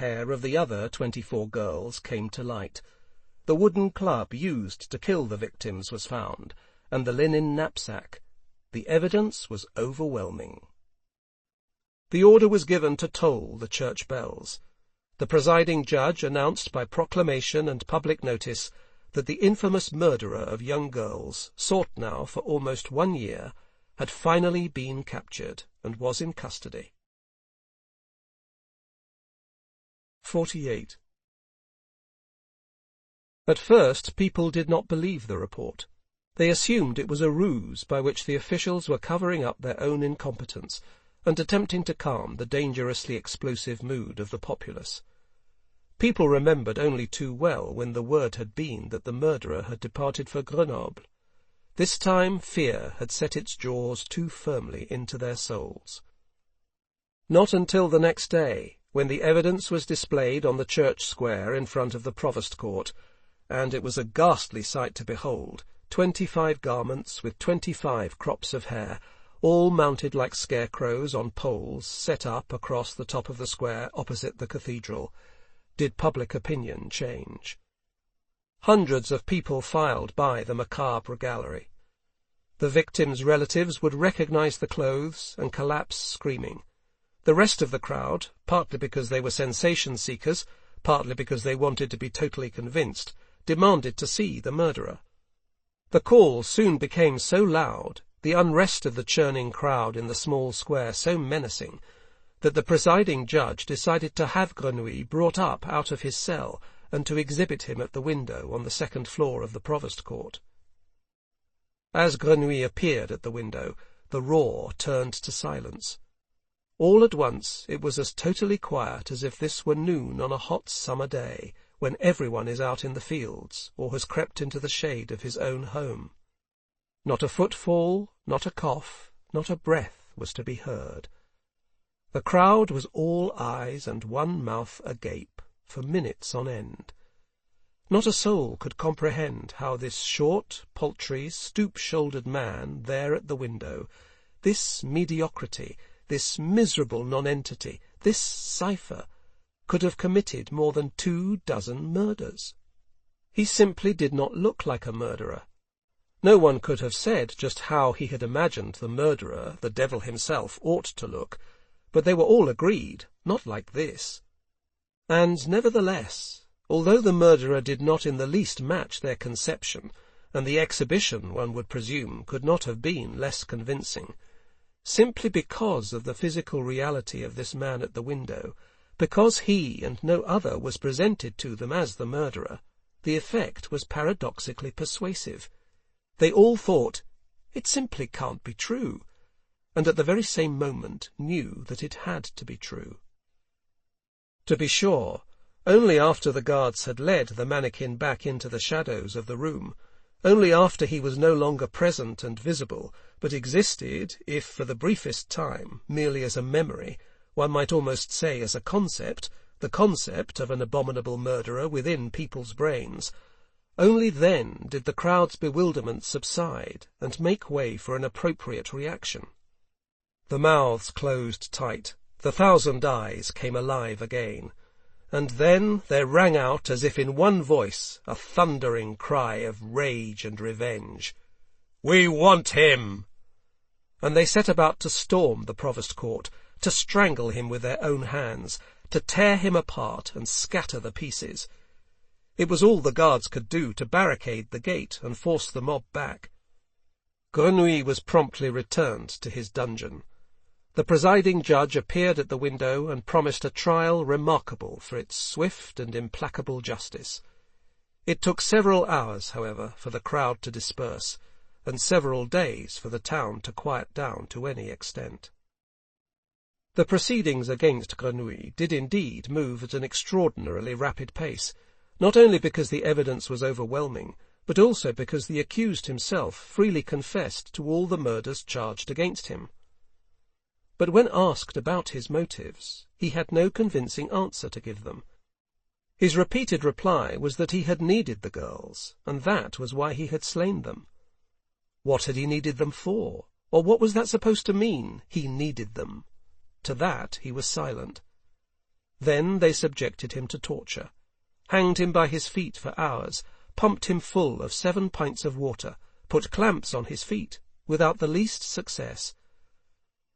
hair of the other 24 girls came to light. The wooden club used to kill the victims was found, and the linen knapsack. The evidence was overwhelming. The order was given to toll the church bells. The presiding judge announced by proclamation and public notice that the infamous murderer of young girls, sought now for almost 1 year, had finally been captured and was in custody. 48. At first people did not believe the report. They assumed it was a ruse by which the officials were covering up their own incompetence and attempting to calm the dangerously explosive mood of the populace. People remembered only too well when the word had been that the murderer had departed for Grenoble. This time fear had set its jaws too firmly into their souls. Not until the next day, when the evidence was displayed on the church square in front of the provost court, and it was a ghastly sight to behold, 25 garments with 25 crops of hair, all mounted like scarecrows on poles set up across the top of the square opposite the cathedral, did public opinion change. Hundreds of people filed by the macabre gallery. The victims' relatives would recognize the clothes and collapse screaming. The rest of the crowd, partly because they were sensation-seekers, partly because they wanted to be totally convinced, demanded to see the murderer. The call soon became so loud, the unrest of the churning crowd in the small square so menacing, that the presiding judge decided to have Grenouille brought up out of his cell and to exhibit him at the window on the second floor of the provost court. As Grenouille appeared at the window, the roar turned to silence. All at once it was as totally quiet as if this were noon on a hot summer day, when everyone is out in the fields or has crept into the shade of his own home. Not a footfall, not a cough, not a breath was to be heard. The crowd was all eyes and one mouth agape, for minutes on end. Not a soul could comprehend how this short, paltry, stoop-shouldered man there at the window, this mediocrity, this miserable nonentity, this cipher, could have committed more than 24 murders. He simply did not look like a murderer. No one could have said just how he had imagined the murderer, the devil himself, ought to look, but they were all agreed, not like this. And nevertheless, although the murderer did not in the least match their conception, and the exhibition, one would presume, could not have been less convincing, simply because of the physical reality of this man at the window, because he and no other was presented to them as the murderer, the effect was paradoxically persuasive. They all thought, "It simply can't be true," and at the very same moment knew that it had to be true. To be sure, only after the guards had led the mannequin back into the shadows of the room, only after he was no longer present and visible, but existed, if for the briefest time, merely as a memory, one might almost say as a concept, the concept of an abominable murderer within people's brains, only then did the crowd's bewilderment subside and make way for an appropriate reaction. The mouths closed tight, the 1,000 eyes came alive again, and then there rang out, as if in one voice, a thundering cry of rage and revenge. "We want him!" And they set about to storm the provost court, to strangle him with their own hands, to tear him apart and scatter the pieces. It was all the guards could do to barricade the gate and force the mob back. Grenouille was promptly returned to his dungeon. The presiding judge appeared at the window and promised a trial remarkable for its swift and implacable justice. It took several hours, however, for the crowd to disperse, and several days for the town to quiet down to any extent. The proceedings against Grenouille did indeed move at an extraordinarily rapid pace, not only because the evidence was overwhelming, but also because the accused himself freely confessed to all the murders charged against him. But when asked about his motives, he had no convincing answer to give them. His repeated reply was that he had needed the girls, and that was why he had slain them. What had he needed them for? Or what was that supposed to mean, he needed them? To that he was silent. Then they subjected him to torture, hanged him by his feet for hours, pumped him full of 7 pints of water, put clamps on his feet, without the least success.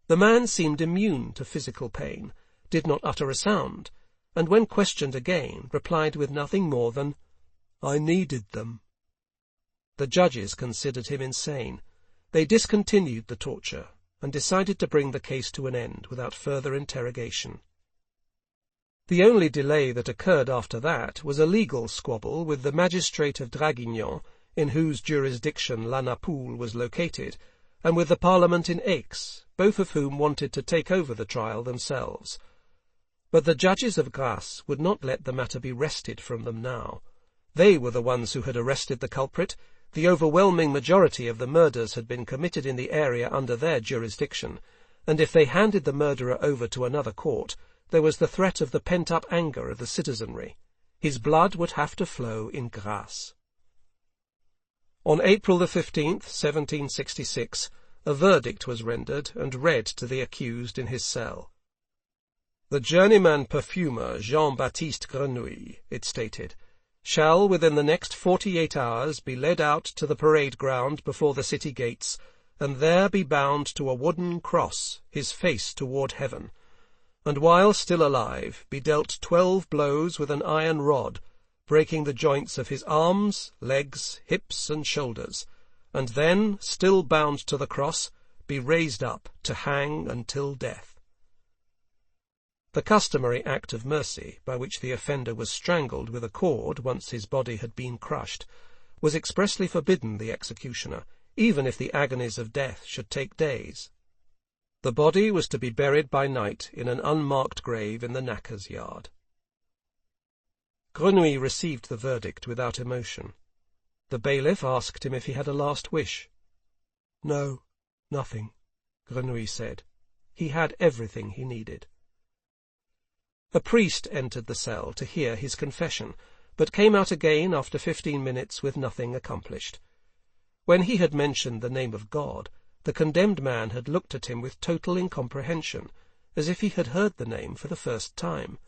The man seemed immune to physical pain, did not utter a sound, and when questioned again, replied with nothing more than, "I needed them." The judges considered him insane. They discontinued the torture, and decided to bring the case to an end without further interrogation. The only delay that occurred after that was a legal squabble with the magistrate of Draguignan, in whose jurisdiction La Napoule was located, and with the Parliament in Aix, both of whom wanted to take over the trial themselves. But the judges of Grasse would not let the matter be wrested from them now. They were the ones who had arrested the culprit. The overwhelming majority of the murders had been committed in the area under their jurisdiction, and if they handed the murderer over to another court, there was the threat of the pent-up anger of the citizenry. His blood would have to flow in Grasse. On April the 15th, 1766, a verdict was rendered and read to the accused in his cell. "The journeyman perfumer Jean-Baptiste Grenouille," it stated, "shall within the next 48 hours be led out to the parade ground before the city gates, and there be bound to a wooden cross, his face toward heaven, and while still alive be dealt 12 blows with an iron rod, breaking the joints of his arms, legs, hips, and shoulders, and then, still bound to the cross, be raised up to hang until death." The customary act of mercy, by which the offender was strangled with a cord once his body had been crushed, was expressly forbidden the executioner, even if the agonies of death should take days. The body was to be buried by night in an unmarked grave in the knacker's yard. Grenouille received the verdict without emotion. The bailiff asked him if he had a last wish. "No, nothing," Grenouille said. He had everything he needed. A priest entered the cell to hear his confession, but came out again after 15 minutes with nothing accomplished. When he had mentioned the name of God, the condemned man had looked at him with total incomprehension, as if he had heard the name for the first time,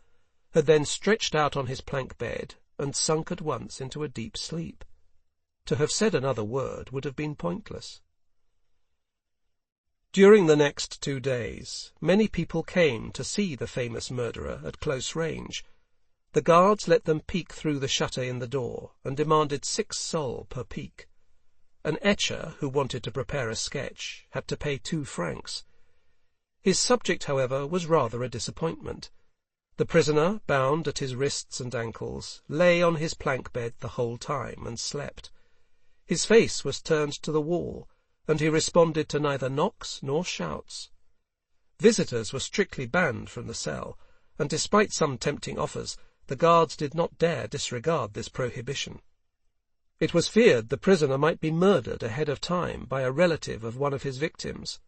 had then stretched out on his plank bed and sunk at once into a deep sleep. To have said another word would have been pointless. During the next 2 days, many people came to see the famous murderer at close range. The guards let them peek through the shutter in the door, and demanded 6 sols per peek. An etcher who wanted to prepare a sketch had to pay 2 francs. His subject, however, was rather a disappointment. The prisoner, bound at his wrists and ankles, lay on his plank bed the whole time and slept. His face was turned to the wall, and he responded to neither knocks nor shouts. Visitors were strictly banned from the cell, and despite some tempting offers, the guards did not dare disregard this prohibition. It was feared the prisoner might be murdered ahead of time by a relative of one of his victims.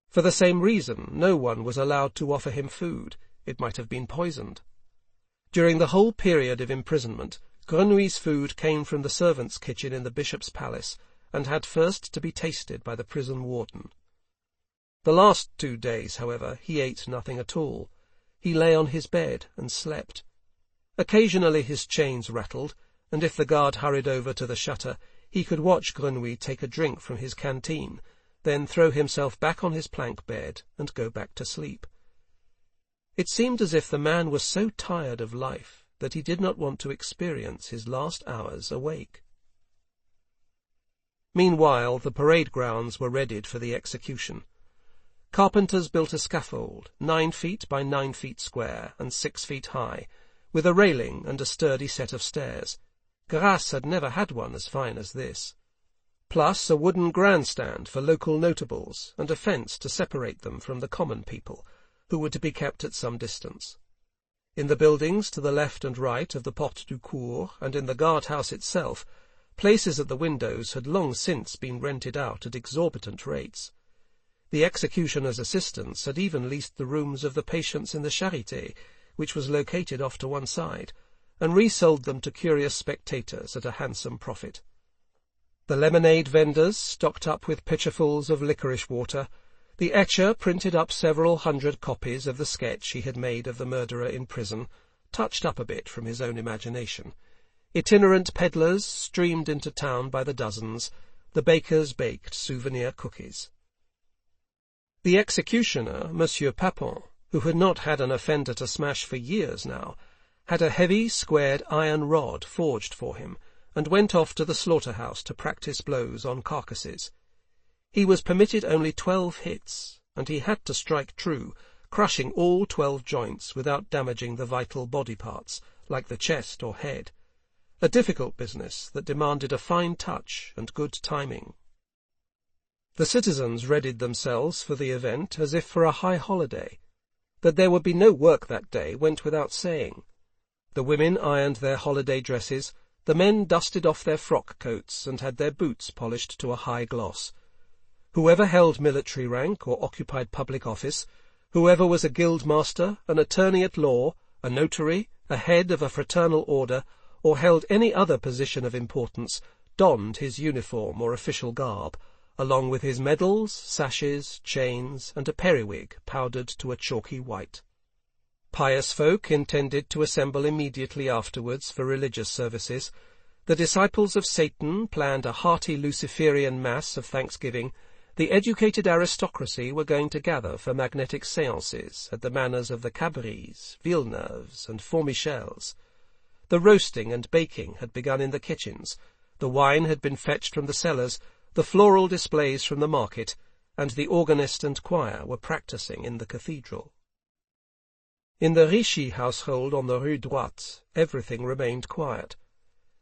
For the same reason, no one was allowed to offer him food. It might have been poisoned. During the whole period of imprisonment, Grenouille's food came from the servants' kitchen in the bishop's palace, and had first to be tasted by the prison warden. The last 2 days, however, he ate nothing at all. He lay on his bed and slept. Occasionally his chains rattled, and if the guard hurried over to the shutter, he could watch Grenouille take a drink from his canteen, then throw himself back on his plank bed and go back to sleep. It seemed as if the man was so tired of life that he did not want to experience his last hours awake. Meanwhile, the parade grounds were readied for the execution. Carpenters built a scaffold, 9 feet by 9 feet square and 6 feet high, with a railing and a sturdy set of stairs. Grasse had never had one as fine as this. Plus a wooden grandstand for local notables and a fence to separate them from the common people, who were to be kept at some distance. In the buildings to the left and right of the Porte du Cour and in the guard-house itself, places at the windows had long since been rented out at exorbitant rates. The executioner's assistants had even leased the rooms of the patients in the Charité, which was located off to one side, and resold them to curious spectators at a handsome profit. The lemonade vendors stocked up with pitcherfuls of licorice water, The etcher printed up several hundred copies of the sketch he had made of the murderer in prison, touched up a bit from his own imagination. Itinerant peddlers streamed into town by the dozens. The bakers baked souvenir cookies. The executioner, Monsieur Papon, who had not had an offender to smash for years now, had a heavy, squared iron rod forged for him, and went off to the slaughterhouse to practice blows on carcasses. He was permitted only 12 hits, and he had to strike true, crushing all 12 joints without damaging the vital body parts, like the chest or head. A difficult business that demanded a fine touch and good timing. The citizens readied themselves for the event as if for a high holiday. That there would be no work that day went without saying. The women ironed their holiday dresses, the men dusted off their frock coats and had their boots polished to a high gloss. Whoever held military rank or occupied public office, whoever was a guild master, an attorney at law, a notary, a head of a fraternal order, or held any other position of importance, donned his uniform or official garb, along with his medals, sashes, chains, and a periwig powdered to a chalky white. Pious folk intended to assemble immediately afterwards for religious services. The disciples of Satan planned a hearty Luciferian mass of thanksgiving. The educated aristocracy were going to gather for magnetic séances at the manors of the Cabrys, Villeneuves, and Fourmichels. The roasting and baking had begun in the kitchens, the wine had been fetched from the cellars, the floral displays from the market, and the organist and choir were practising in the cathedral. In the Ricci household on the Rue Droite, everything remained quiet.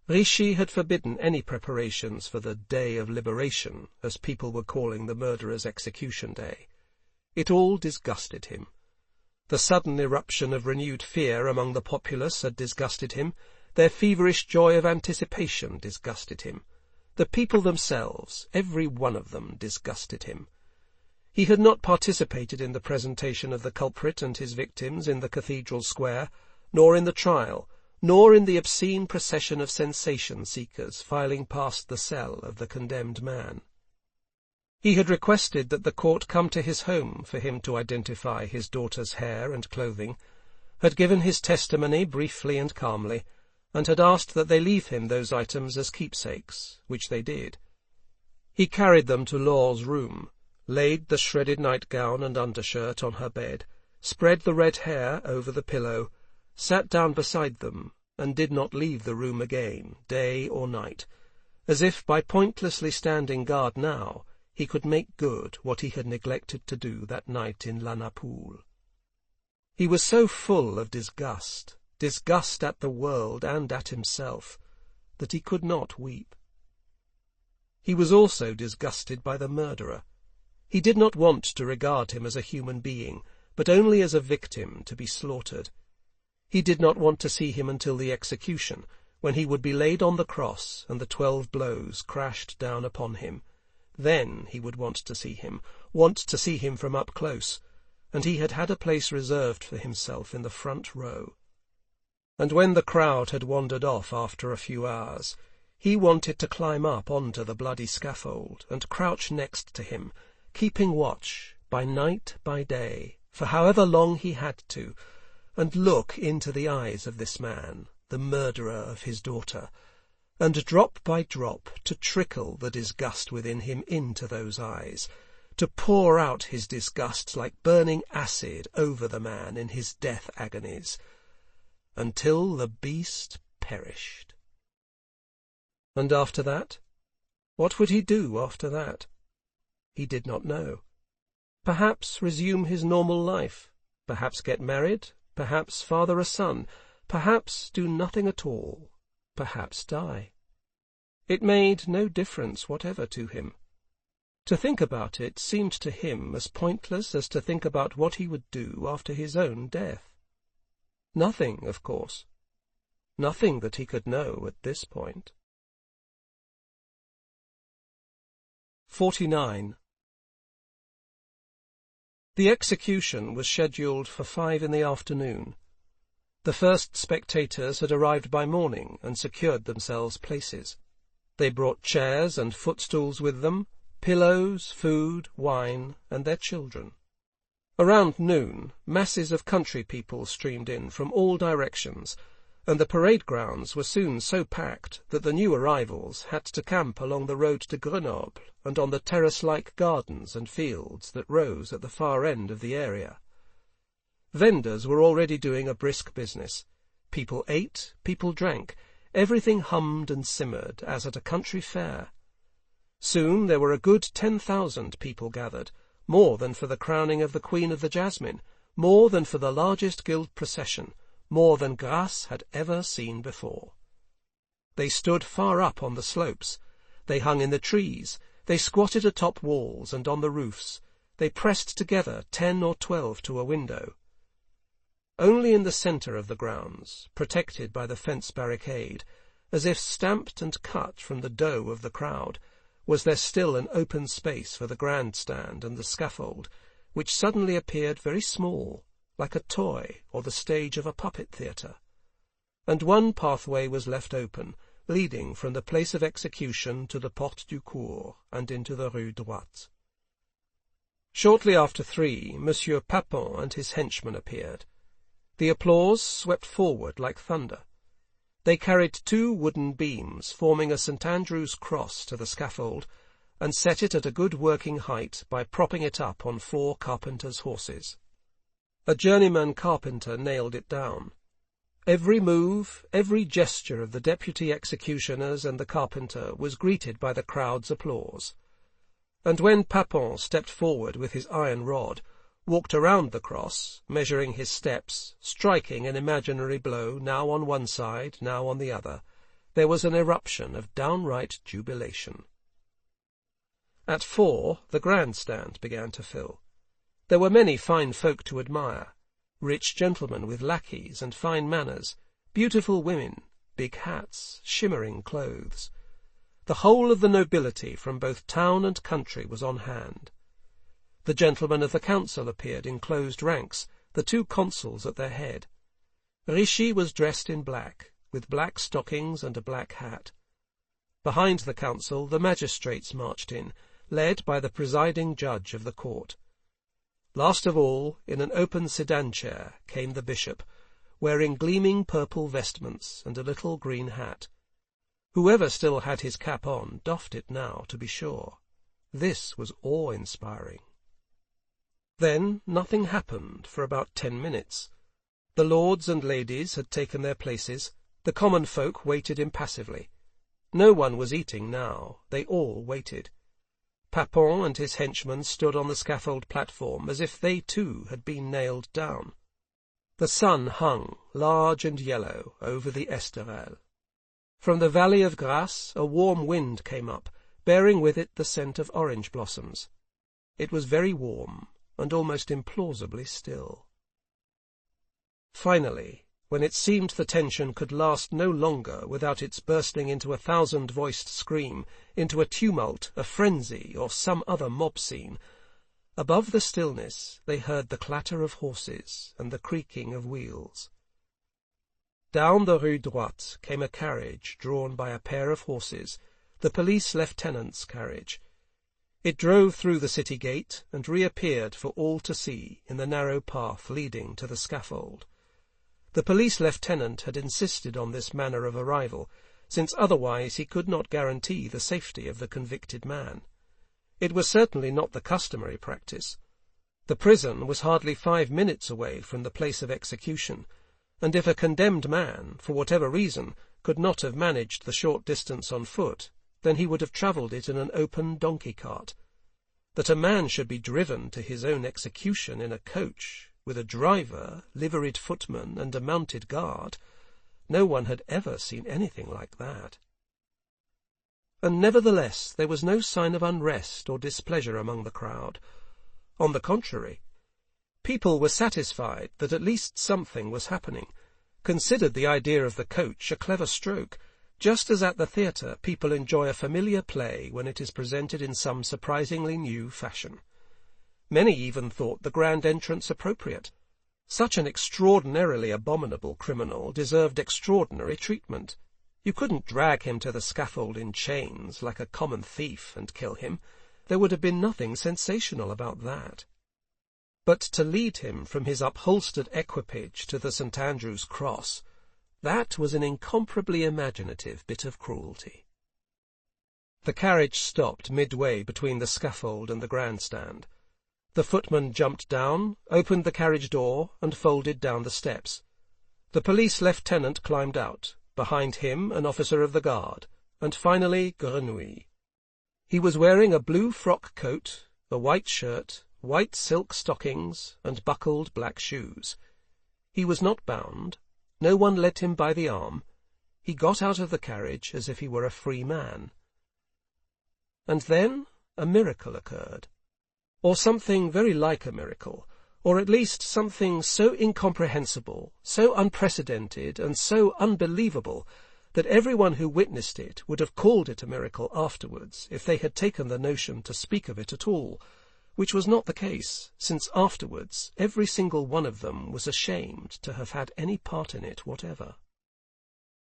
Ricci had forbidden any preparations for the Day of Liberation, as people were calling the murderer's execution day. It all disgusted him. The sudden eruption of renewed fear among the populace had disgusted him. Their feverish joy of anticipation disgusted him. The people themselves, every one of them, disgusted him. He had not participated in the presentation of the culprit and his victims in the cathedral square, nor in the trial, nor in the obscene procession of sensation-seekers filing past the cell of the condemned man. He had requested that the court come to his home for him to identify his daughter's hair and clothing, had given his testimony briefly and calmly, and had asked that they leave him those items as keepsakes, which they did. He carried them to Laura's room, laid the shredded nightgown and undershirt on her bed, spread the red hair over the pillow, sat down beside them, and did not leave the room again, day or night, as if by pointlessly standing guard now he could make good what he had neglected to do that night in La Napoule. He was so full of disgust at the world and at himself, that he could not weep. He was also disgusted by the murderer. He did not want to regard him as a human being, but only as a victim to be slaughtered. He did not want to see him until the execution, when he would be laid on the cross and the 12 blows crashed down upon him. Then he would want to see him from up close, and he had had a place reserved for himself in the front row. And when the crowd had wandered off after a few hours, he wanted to climb up onto the bloody scaffold and crouch next to him, keeping watch, by night, by day, for however long he had to, and look into the eyes of this man, the murderer of his daughter, and drop by drop to trickle the disgust within him into those eyes, to pour out his disgust like burning acid over the man in his death agonies, until the beast perished. And after that? What would he do after that? He did not know. Perhaps resume his normal life, perhaps get married, perhaps father a son, perhaps do nothing at all, perhaps die. It made no difference whatever to him. To think about it seemed to him as pointless as to think about what he would do after his own death. Nothing, of course. Nothing that he could know at this point. 49. The execution was scheduled for 5 in the afternoon. The first spectators had arrived by morning and secured themselves places. They brought chairs and footstools with them, pillows, food, wine, and their children. Around noon, masses of country people streamed in from all directions, and the parade grounds were soon so packed that the new arrivals had to camp along the road to Grenoble and on the terrace-like gardens and fields that rose at the far end of the area. Vendors were already doing a brisk business. People ate, people drank, everything hummed and simmered as at a country fair. Soon there were a good 10,000 people gathered, more than for the crowning of the Queen of the Jasmine, more than for the largest guild procession, more than Grasse had ever seen before. They stood far up on the slopes, they hung in the trees, they squatted atop walls and on the roofs, they pressed together 10 or 12 to a window. Only in the centre of the grounds, protected by the fence barricade, as if stamped and cut from the dough of the crowd, was there still an open space for the grandstand and the scaffold, which suddenly appeared very small, like a toy or the stage of a puppet theatre. And one pathway was left open, leading from the place of execution to the Porte du Cours and into the Rue Droite. Shortly after 3, Monsieur Papin and his henchmen appeared. The applause swept forward like thunder. They carried 2 wooden beams forming a St. Andrew's cross to the scaffold, and set it at a good working height by propping it up on 4 carpenters' horses. A journeyman carpenter nailed it down. Every move, every gesture of the deputy executioners and the carpenter was greeted by the crowd's applause. And when Papin stepped forward with his iron rod, walked around the cross, measuring his steps, striking an imaginary blow now on one side, now on the other, there was an eruption of downright jubilation. At 4, the grandstand began to fill. There were many fine folk to admire, rich gentlemen with lackeys and fine manners, beautiful women, big hats, shimmering clothes. The whole of the nobility from both town and country was on hand. The gentlemen of the council appeared in closed ranks, the 2 consuls at their head. Ricci was dressed in black, with black stockings and a black hat. Behind the council the magistrates marched in, led by the presiding judge of the court. Last of all, in an open sedan-chair, came the bishop, wearing gleaming purple vestments and a little green hat. Whoever still had his cap on doffed it now, to be sure. This was awe-inspiring. Then nothing happened for about 10 minutes. The lords and ladies had taken their places. The common folk waited impassively. No one was eating now. They all waited. Papin and his henchmen stood on the scaffold platform as if they too had been nailed down. The sun hung, large and yellow, over the Esterel. From the valley of Grasse a warm wind came up, bearing with it the scent of orange blossoms. It was very warm, and almost implausibly still. Finally, when it seemed the tension could last no longer without its bursting into a 1,000-voiced scream, into a tumult, a frenzy, or some other mob scene, above the stillness they heard the clatter of horses and the creaking of wheels. Down the Rue Droite came a carriage drawn by a pair of horses, the police lieutenant's carriage. It drove through the city gate and reappeared for all to see in the narrow path leading to the scaffold. The police lieutenant had insisted on this manner of arrival, since otherwise he could not guarantee the safety of the convicted man. It was certainly not the customary practice. The prison was hardly 5 minutes away from the place of execution, and if a condemned man, for whatever reason, could not have managed the short distance on foot, then he would have travelled it in an open donkey-cart. That a man should be driven to his own execution in a coach, with a driver, liveried footman, and a mounted guard, no one had ever seen anything like that. And nevertheless there was no sign of unrest or displeasure among the crowd. On the contrary, people were satisfied that at least something was happening, considered the idea of the coach a clever stroke, just as at the theatre people enjoy a familiar play when it is presented in some surprisingly new fashion. Many even thought the grand entrance appropriate. Such an extraordinarily abominable criminal deserved extraordinary treatment. You couldn't drag him to the scaffold in chains like a common thief and kill him. There would have been nothing sensational about that. But to lead him from his upholstered equipage to the St. Andrew's Cross, that was an incomparably imaginative bit of cruelty. The carriage stopped midway between the scaffold and the grandstand. The footman jumped down, opened the carriage door, and folded down the steps. The police lieutenant climbed out, behind him an officer of the guard, and finally Grenouille. He was wearing a blue frock coat, a white shirt, white silk stockings, and buckled black shoes. He was not bound. No one led him by the arm. He got out of the carriage as if he were a free man. And then a miracle occurred, or something very like a miracle, or at least something so incomprehensible, so unprecedented, and so unbelievable that everyone who witnessed it would have called it a miracle afterwards if they had taken the notion to speak of it at all, which was not the case, since afterwards every single one of them was ashamed to have had any part in it whatever.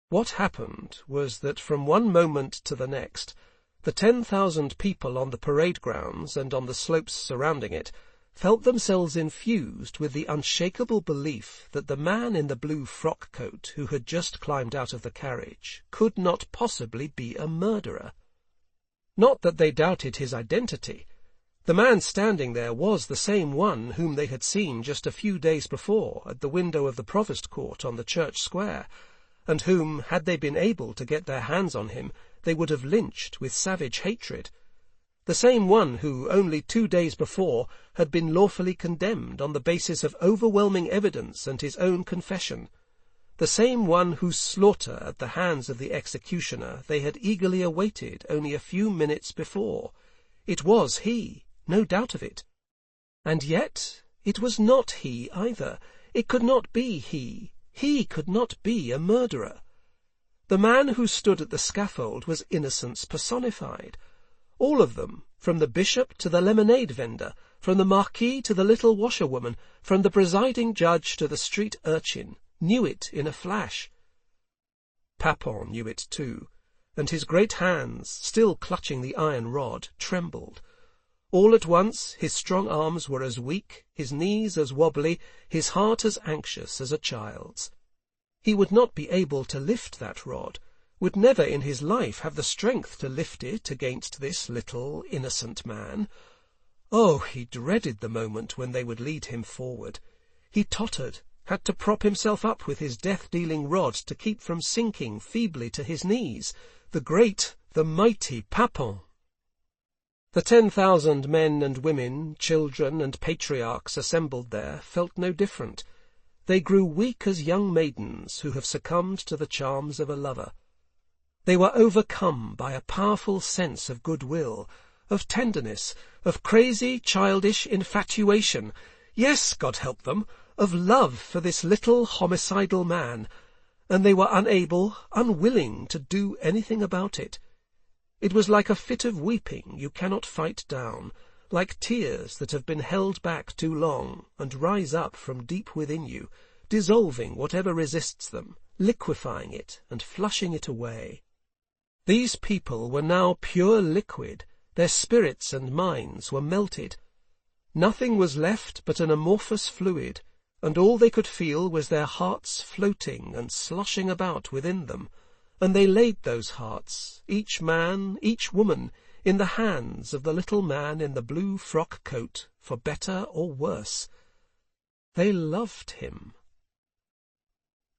What happened was that from one moment to the next, the 10,000 people on the parade grounds and on the slopes surrounding it felt themselves infused with the unshakable belief that the man in the blue frock coat who had just climbed out of the carriage could not possibly be a murderer. Not that they doubted his identity. The man standing there was the same one whom they had seen just a few days before at the window of the Provost Court on the church square, and whom, had they been able to get their hands on him, they would have lynched with savage hatred. The same one who, only 2 days before, had been lawfully condemned on the basis of overwhelming evidence and his own confession. The same one whose slaughter at the hands of the executioner they had eagerly awaited only a few minutes before. It was he, no doubt of it. And yet it was not he either. It could not be he. He could not be a murderer. The man who stood at the scaffold was innocence personified. All of them, from the bishop to the lemonade vendor, from the marquis to the little washerwoman, from the presiding judge to the street urchin, knew it in a flash. Papon knew it too, and his great hands, still clutching the iron rod, trembled. All at once his strong arms were as weak, his knees as wobbly, his heart as anxious as a child's. He would not be able to lift that rod, would never in his life have the strength to lift it against this little, innocent man. Oh, he dreaded the moment when they would lead him forward. He tottered, had to prop himself up with his death-dealing rod to keep from sinking feebly to his knees. The great, the mighty Papon! The 10,000 men and women, children and patriarchs assembled there felt no different. They grew weak as young maidens who have succumbed to the charms of a lover. They were overcome by a powerful sense of goodwill, of tenderness, of crazy, childish infatuation, yes, God help them, of love for this little homicidal man, and they were unable, unwilling to do anything about it. It was like a fit of weeping you cannot fight down, like tears that have been held back too long and rise up from deep within you, dissolving whatever resists them, liquefying it and flushing it away. These people were now pure liquid, their spirits and minds were melted. Nothing was left but an amorphous fluid, and all they could feel was their hearts floating and sloshing about within them, and they laid those hearts, each man, each woman, in the hands of the little man in the blue frock coat, for better or worse. They loved him.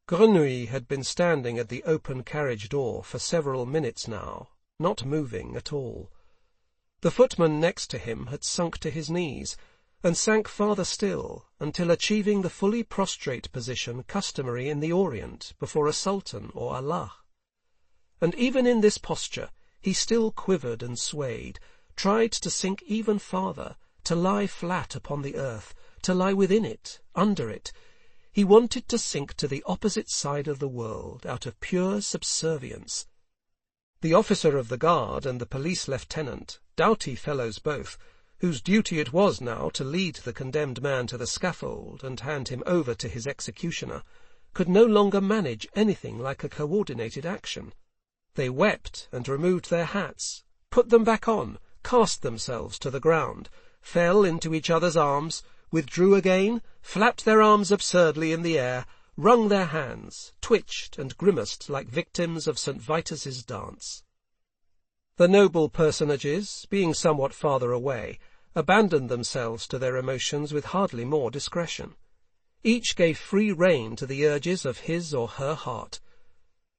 Grenouille had been standing at the open carriage door for several minutes now, not moving at all. The footman next to him had sunk to his knees, and sank farther still, until achieving the fully prostrate position customary in the Orient before a sultan or Allah. And even in this posture he still quivered and swayed, tried to sink even farther, to lie flat upon the earth, to lie within it, under it. He wanted to sink to the opposite side of the world out of pure subservience. The officer of the guard and the police lieutenant, doughty fellows both, whose duty it was now to lead the condemned man to the scaffold and hand him over to his executioner, could no longer manage anything like a coordinated action. They wept and removed their hats, put them back on, cast themselves to the ground, fell into each other's arms, withdrew again, flapped their arms absurdly in the air, wrung their hands, twitched and grimaced like victims of St. Vitus's dance. The noble personages, being somewhat farther away, abandoned themselves to their emotions with hardly more discretion. Each gave free rein to the urges of his or her heart.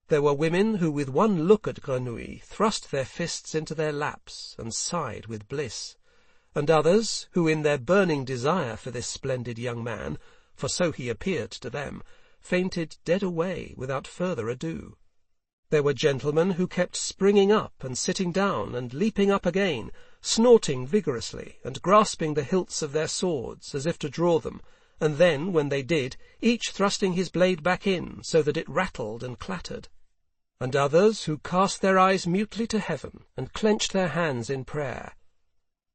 There were women who with one look at Grenouille thrust their fists into their laps and sighed with bliss, and others who in their burning desire for this splendid young man, for so he appeared to them, fainted dead away without further ado. There were gentlemen who kept springing up and sitting down and leaping up again, snorting vigorously and grasping the hilts of their swords as if to draw them, and then, when they did, each thrusting his blade back in so that it rattled and clattered. And others who cast their eyes mutely to heaven and clenched their hands in prayer.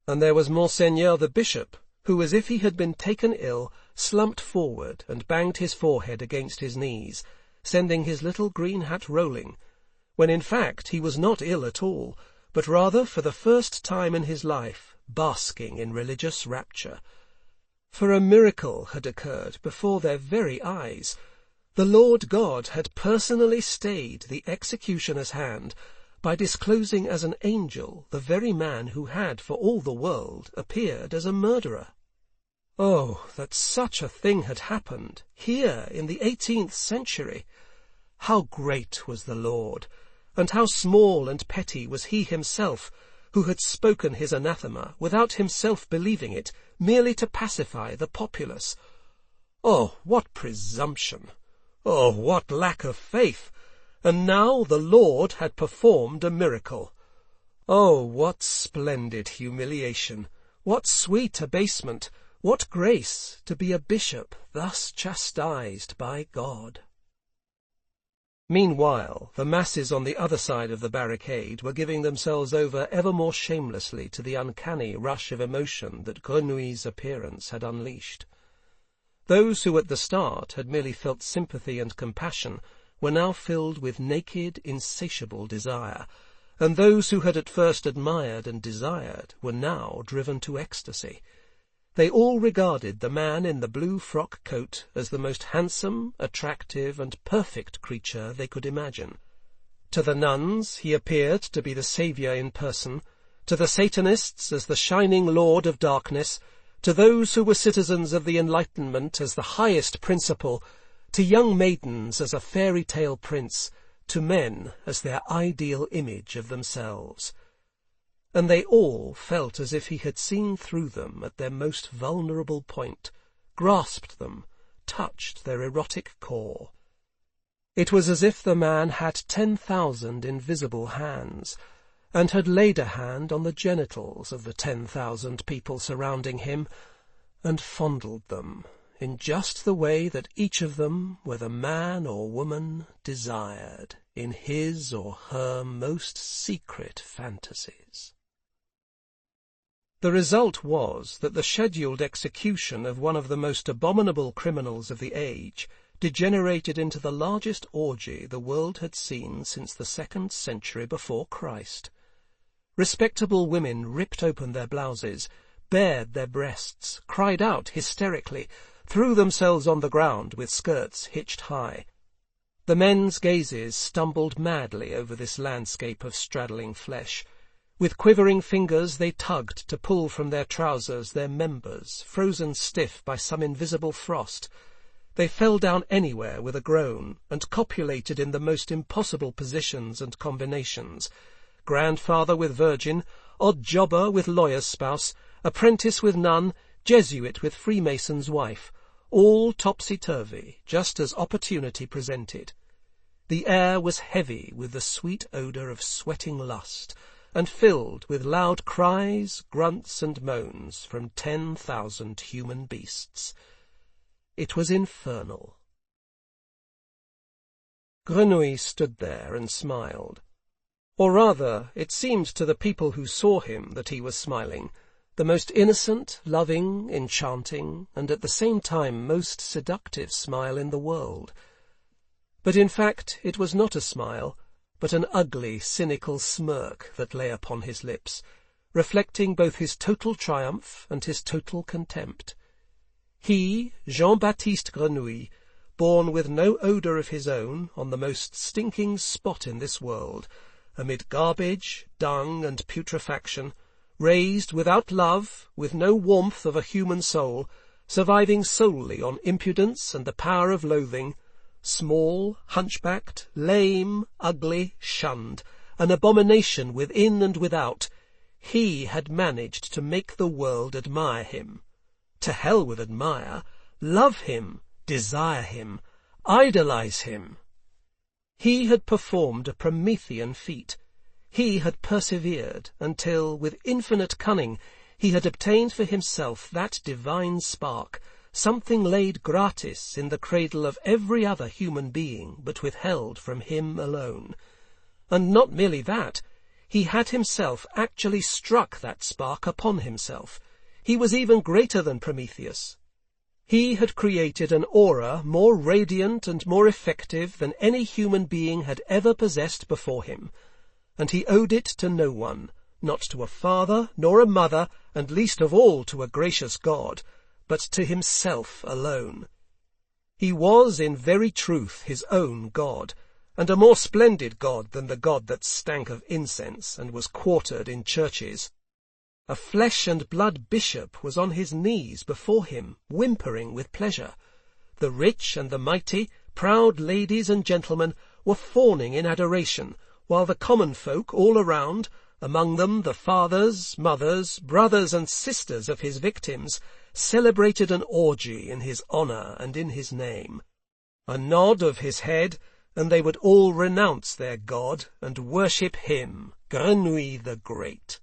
And there was Monseigneur the Bishop, who, as if he had been taken ill, slumped forward and banged his forehead against his knees, sending his little green hat rolling, when in fact he was not ill at all, but rather for the first time in his life basking in religious rapture. For a miracle had occurred before their very eyes. The Lord God had personally stayed the executioner's hand by disclosing as an angel the very man who had for all the world appeared as a murderer. Oh, that such a thing had happened, here in the 18th century! How great was the Lord, and how small and petty was he himself, who had spoken his anathema without himself believing it, merely to pacify the populace. Oh, what presumption! Oh, what lack of faith! And now the Lord had performed a miracle. Oh, what splendid humiliation! What sweet abasement! What grace to be a bishop thus chastised by God! Meanwhile, the masses on the other side of the barricade were giving themselves over ever more shamelessly to the uncanny rush of emotion that Grenouille's appearance had unleashed. Those who at the start had merely felt sympathy and compassion were now filled with naked, insatiable desire, and those who had at first admired and desired were now driven to ecstasy. They all regarded the man in the blue frock coat as the most handsome, attractive, and perfect creature they could imagine. To the nuns he appeared to be the Saviour in person, to the Satanists as the shining Lord of darkness, to those who were citizens of the Enlightenment as the highest principle, to young maidens as a fairy-tale prince, to men as their ideal image of themselves. And they all felt as if he had seen through them at their most vulnerable point, grasped them, touched their erotic core. It was as if the man had 10,000 invisible hands, and had laid a hand on the genitals of the 10,000 people surrounding him, and fondled them in just the way that each of them, whether man or woman, desired in his or her most secret fantasies. The result was that the scheduled execution of one of the most abominable criminals of the age degenerated into the largest orgy the world had seen since the 2nd century before Christ. Respectable women ripped open their blouses, bared their breasts, cried out hysterically, threw themselves on the ground with skirts hitched high. The men's gazes stumbled madly over this landscape of straddling flesh. With quivering fingers they tugged to pull from their trousers their members, frozen stiff by some invisible frost. They fell down anywhere with a groan, and copulated in the most impossible positions and combinations. Grandfather with virgin, odd jobber with lawyer's spouse, apprentice with nun, Jesuit with Freemason's wife, all topsy-turvy, just as opportunity presented. The air was heavy with the sweet odour of sweating lust, and filled with loud cries, grunts, and moans from 10,000 human beasts. It was infernal. Grenouille stood there and smiled. Or rather, it seemed to the people who saw him that he was smiling, the most innocent, loving, enchanting, and at the same time most seductive smile in the world. But in fact it was not a smile, but an ugly, cynical smirk that lay upon his lips, reflecting both his total triumph and his total contempt. He, Jean-Baptiste Grenouille, born with no odour of his own on the most stinking spot in this world, amid garbage, dung, and putrefaction, raised without love, with no warmth of a human soul, surviving solely on impudence and the power of loathing, small, hunchbacked, lame, ugly, shunned, an abomination within and without, he had managed to make the world admire him. To hell with admire, love him, desire him, idolize him. He had performed a Promethean feat. He had persevered until, with infinite cunning, he had obtained for himself that divine spark, something laid gratis in the cradle of every other human being, but withheld from him alone. And not merely that, he had himself actually struck that spark upon himself. He was even greater than Prometheus. He had created an aura more radiant and more effective than any human being had ever possessed before him, and he owed it to no one, not to a father nor a mother, and least of all to a gracious God, but to himself alone. He was in very truth his own God, and a more splendid God than the God that stank of incense and was quartered in churches. A flesh-and-blood bishop was on his knees before him, whimpering with pleasure. The rich and the mighty, proud ladies and gentlemen, were fawning in adoration, while the common folk all around, among them the fathers, mothers, brothers and sisters of his victims, celebrated an orgy in his honour and in his name. A nod of his head, and they would all renounce their God and worship him, Grenouille the Great.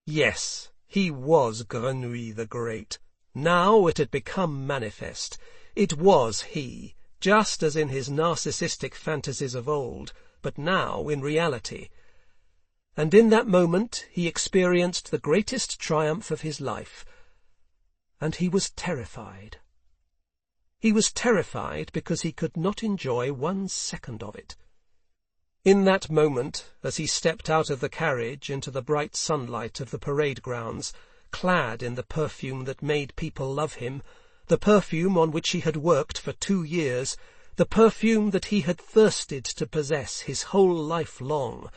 Yes, he was Grenouille the Great. Now it had become manifest. It was he, just as in his narcissistic fantasies of old, but now in reality. And in that moment he experienced the greatest triumph of his life, and he was terrified. He was terrified because he could not enjoy 1 second of it. In that moment, as he stepped out of the carriage into the bright sunlight of the parade grounds, clad in the perfume that made people love him, the perfume on which he had worked for 2 years, the perfume that he had thirsted to possess his whole life long,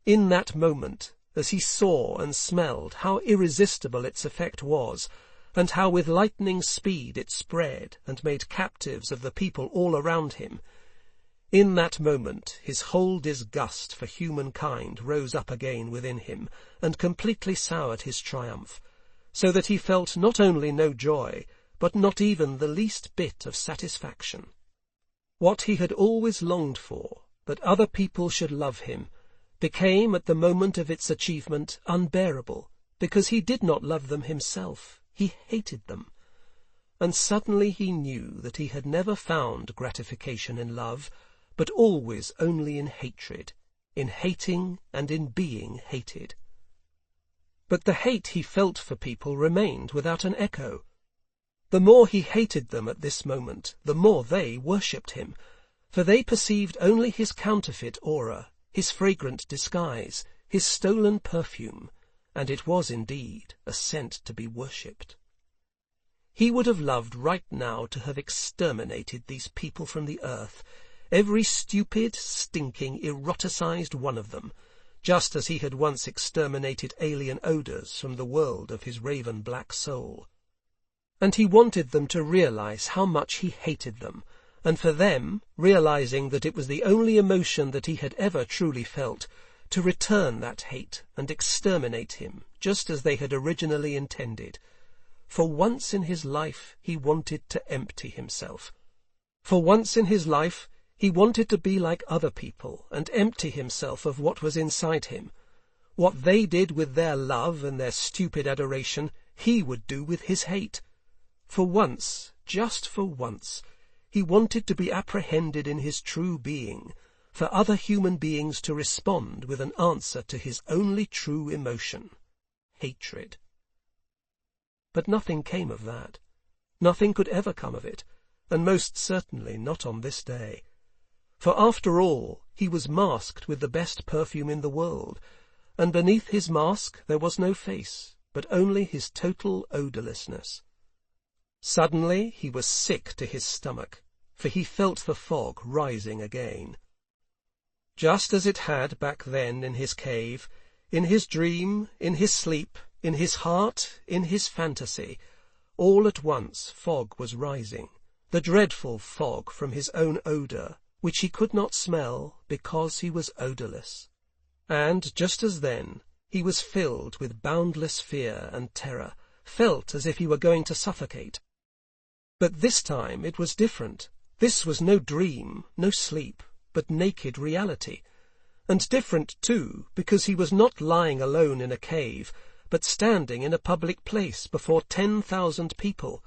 in that moment, as he saw and smelled how irresistible its effect was, and how with lightning speed it spread and made captives of the people all around him, in that moment his whole disgust for humankind rose up again within him, and completely soured his triumph, so that he felt not only no joy, but not even the least bit of satisfaction. What he had always longed for, that other people should love him, became at the moment of its achievement unbearable, because he did not love them himself. He hated them. And suddenly he knew that he had never found gratification in love, but always only in hatred, in hating and in being hated. But the hate he felt for people remained without an echo. The more he hated them at this moment, the more they worshipped him, for they perceived only his counterfeit aura, his fragrant disguise, his stolen perfume, and it was indeed a scent to be worshipped. He would have loved right now to have exterminated these people from the earth, every stupid, stinking, eroticized one of them, just as he had once exterminated alien odours from the world of his raven-black soul. And he wanted them to realize how much he hated them, and for them, realizing that it was the only emotion that he had ever truly felt, to return that hate and exterminate him, just as they had originally intended. For once in his life he wanted to empty himself. For once in his life he wanted to be like other people and empty himself of what was inside him. What they did with their love and their stupid adoration, he would do with his hate. For once, just for once, he wanted to be apprehended in his true being, for other human beings to respond with an answer to his only true emotion, hatred. But nothing came of that. Nothing could ever come of it, and most certainly not on this day. For after all, he was masked with the best perfume in the world, and beneath his mask there was no face, but only his total odorlessness. Suddenly he was sick to his stomach, for he felt the fog rising again. Just as it had back then in his cave, in his dream, in his sleep, in his heart, in his fantasy, all at once fog was rising, the dreadful fog from his own odour, which he could not smell because he was odourless. And just as then, he was filled with boundless fear and terror, felt as if he were going to suffocate. But this time it was different. This was no dream, no sleep, but naked reality. And different, too, because he was not lying alone in a cave, but standing in a public place before 10,000 people.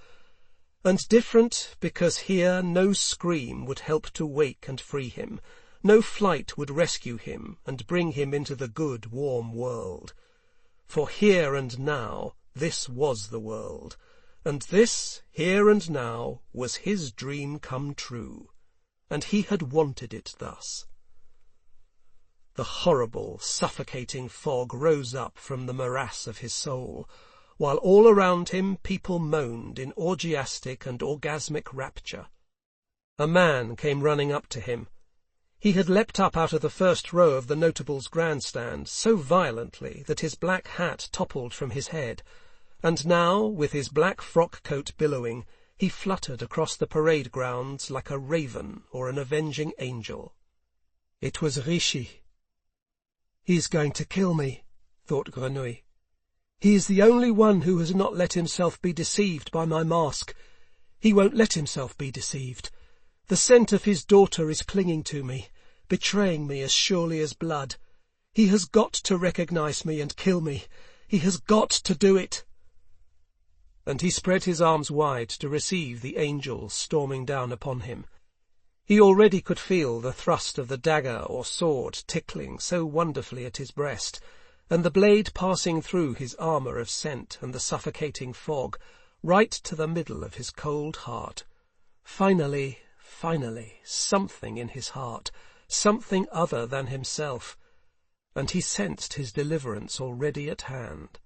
And different because here no scream would help to wake and free him, no flight would rescue him and bring him into the good, warm world. For here and now, this was the world, and this, here and now, was his dream come true, and he had wanted it thus. The horrible, suffocating fog rose up from the morass of his soul, while all around him people moaned in orgiastic and orgasmic rapture. A man came running up to him. He had leapt up out of the first row of the notables' grandstand so violently that his black hat toppled from his head, and now, with his black frock-coat billowing, he fluttered across the parade grounds like a raven or an avenging angel. It was Richie. "He's going to kill me," thought Grenouille. "He is the only one who has not let himself be deceived by my mask. He won't let himself be deceived. The scent of his daughter is clinging to me, betraying me as surely as blood. He has got to recognize me and kill me. He has got to do it." And he spread his arms wide to receive the angel storming down upon him. He already could feel the thrust of the dagger or sword tickling so wonderfully at his breast, and the blade passing through his armour of scent and the suffocating fog, right to the middle of his cold heart. Finally, something in his heart, something other than himself, and he sensed his deliverance already at hand.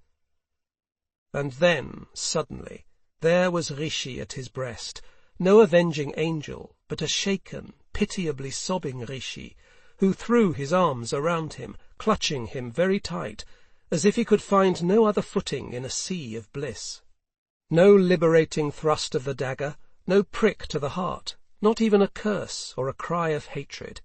And then, suddenly, there was Richie at his breast, no avenging angel, but a shaken, pitiably sobbing Richie, who threw his arms around him, clutching him very tight, as if he could find no other footing in a sea of bliss. No liberating thrust of the dagger, no prick to the heart, not even a curse or a cry of hatred.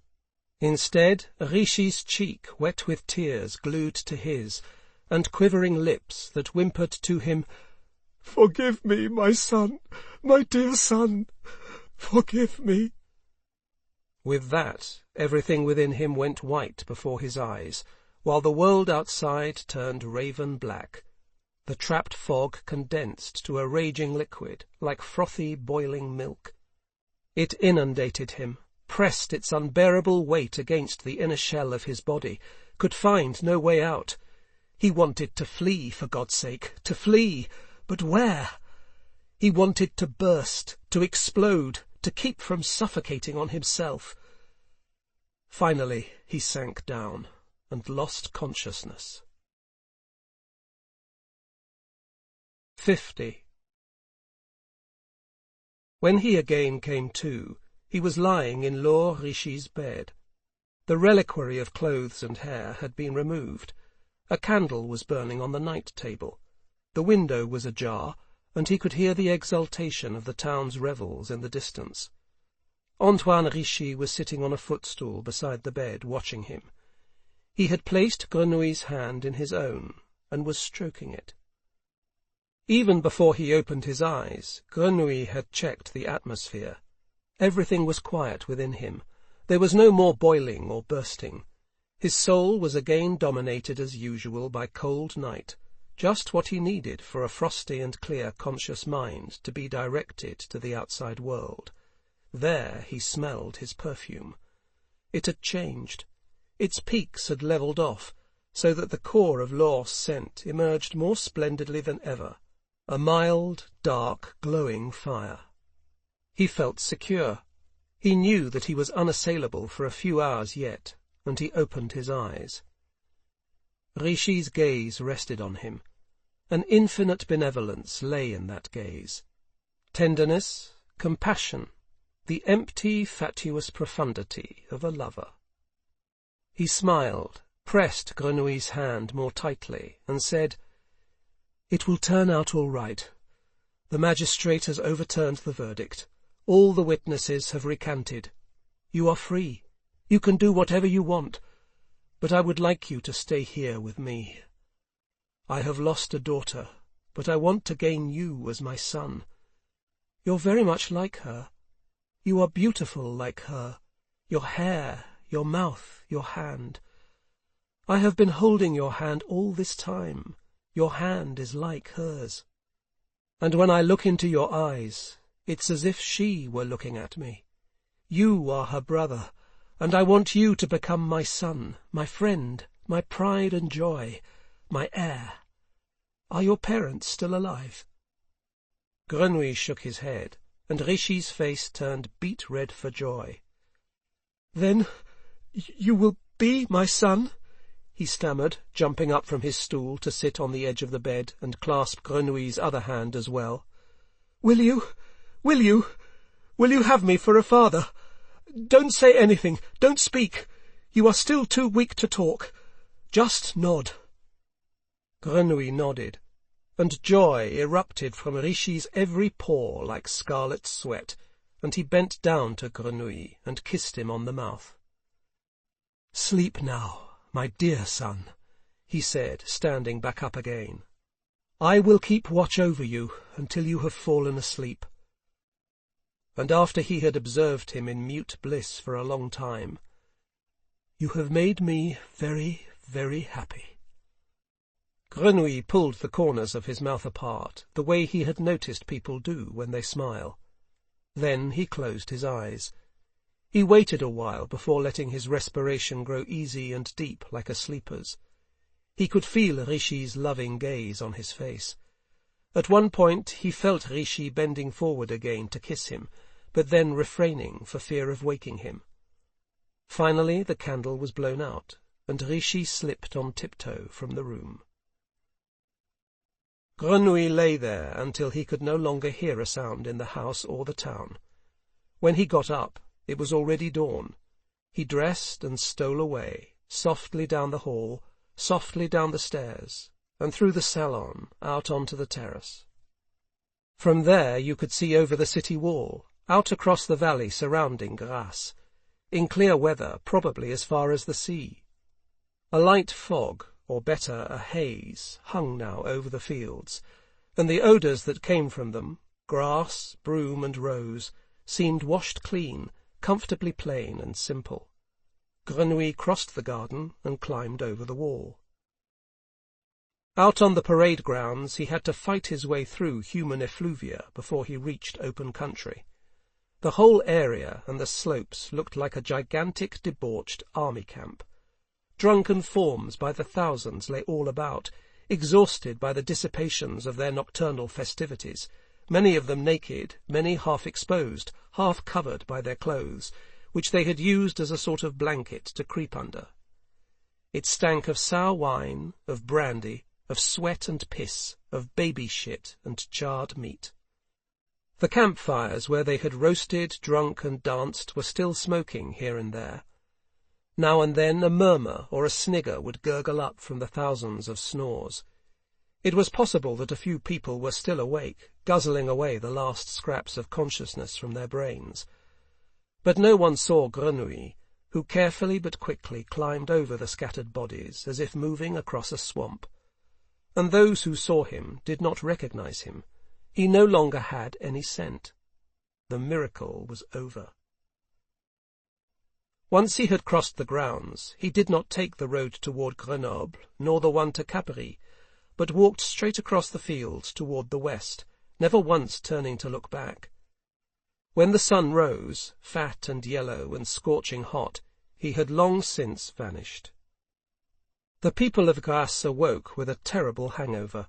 Instead, Richie's cheek wet with tears glued to his, and quivering lips that whimpered to him, "Forgive me, my son, my dear son, forgive me." With that, everything within him went white before his eyes, while the world outside turned raven black. The trapped fog condensed to a raging liquid, like frothy boiling milk. It inundated him, pressed its unbearable weight against the inner shell of his body, could find no way out. He wanted to flee, for God's sake, to flee, but where? He wanted to burst, to explode, to keep from suffocating on himself. Finally he sank down and lost consciousness. 50. When he again came to, he was lying in Lord Richie's bed. The reliquary of clothes and hair had been removed. A candle was burning on the night-table. The window was ajar, and he could hear the exultation of the town's revels in the distance. Antoine Richie was sitting on a footstool beside the bed, watching him. He had placed Grenouille's hand in his own, and was stroking it. Even before he opened his eyes, Grenouille had checked the atmosphere. Everything was quiet within him. There was no more boiling or bursting. His soul was again dominated as usual by cold night, just what he needed for a frosty and clear conscious mind to be directed to the outside world. There he smelled his perfume. It had changed. Its peaks had levelled off, so that the core of Lor's scent emerged more splendidly than ever, a mild, dark, glowing fire. He felt secure. He knew that he was unassailable for a few hours yet, and he opened his eyes. Richie's gaze rested on him. An infinite benevolence lay in that gaze. Tenderness, compassion, the empty, fatuous profundity of a lover. He smiled, pressed Grenouille's hand more tightly, and said, "It will turn out all right. The magistrate has overturned the verdict. All the witnesses have recanted. You are free. You can do whatever you want, but I would like you to stay here with me. I have lost a daughter, but I want to gain you as my son. You're very much like her. You are beautiful like her. Your hair, your mouth, your hand. I have been holding your hand all this time. Your hand is like hers. And when I look into your eyes, it's as if she were looking at me. You are her brother, and I want you to become my son, my friend, my pride and joy, my heir. Are your parents still alive?" Grenouille shook his head, and Richie's face turned beet-red for joy. "Then you will be my son?" he stammered, jumping up from his stool to sit on the edge of the bed and clasp Grenouille's other hand as well. "Will you? Will you? Will you have me for a father? Don't say anything. Don't speak. You are still too weak to talk. Just nod." Grenouille nodded, and joy erupted from Richie's every pore like scarlet sweat, and he bent down to Grenouille and kissed him on the mouth. "Sleep now, my dear son," he said, standing back up again. "I will keep watch over you until you have fallen asleep." And after he had observed him in mute bliss for a long time, "You have made me very, very happy." Grenouille pulled the corners of his mouth apart, the way he had noticed people do when they smile. Then he closed his eyes. He waited a while before letting his respiration grow easy and deep like a sleeper's. He could feel Richie's loving gaze on his face. At one point he felt Richie bending forward again to kiss him, but then refraining for fear of waking him. Finally the candle was blown out, and Richie slipped on tiptoe from the room. Grenouille lay there until he could no longer hear a sound in the house or the town. When he got up, it was already dawn. He dressed and stole away, softly down the hall, softly down the stairs, and through the salon, out onto the terrace. From there you could see over the city wall, out across the valley surrounding Grasse, in clear weather probably as far as the sea. A light fog, or better a haze, hung now over the fields, and the odours that came from them, grass, broom and rose, seemed washed clean, comfortably plain and simple. Grenouille crossed the garden and climbed over the wall. Out on the parade grounds he had to fight his way through human effluvia before he reached open country. The whole area and the slopes looked like a gigantic debauched army camp. Drunken forms by the thousands lay all about, exhausted by the dissipations of their nocturnal festivities, many of them naked, many half exposed, half covered by their clothes, which they had used as a sort of blanket to creep under. It stank of sour wine, of brandy, of sweat and piss, of baby shit and charred meat. The campfires where they had roasted, drunk and danced were still smoking here and there. Now and then a murmur or a snigger would gurgle up from the thousands of snores. It was possible that a few people were still awake, guzzling away the last scraps of consciousness from their brains. But no one saw Grenouille, who carefully but quickly climbed over the scattered bodies as if moving across a swamp. And those who saw him did not recognize him. He no longer had any scent. The miracle was over. Once he had crossed the grounds, he did not take the road toward Grenoble, nor the one to Capri, but walked straight across the fields toward the west, never once turning to look back. When the sun rose, fat and yellow and scorching hot, he had long since vanished. The people of Grasse awoke with a terrible hangover.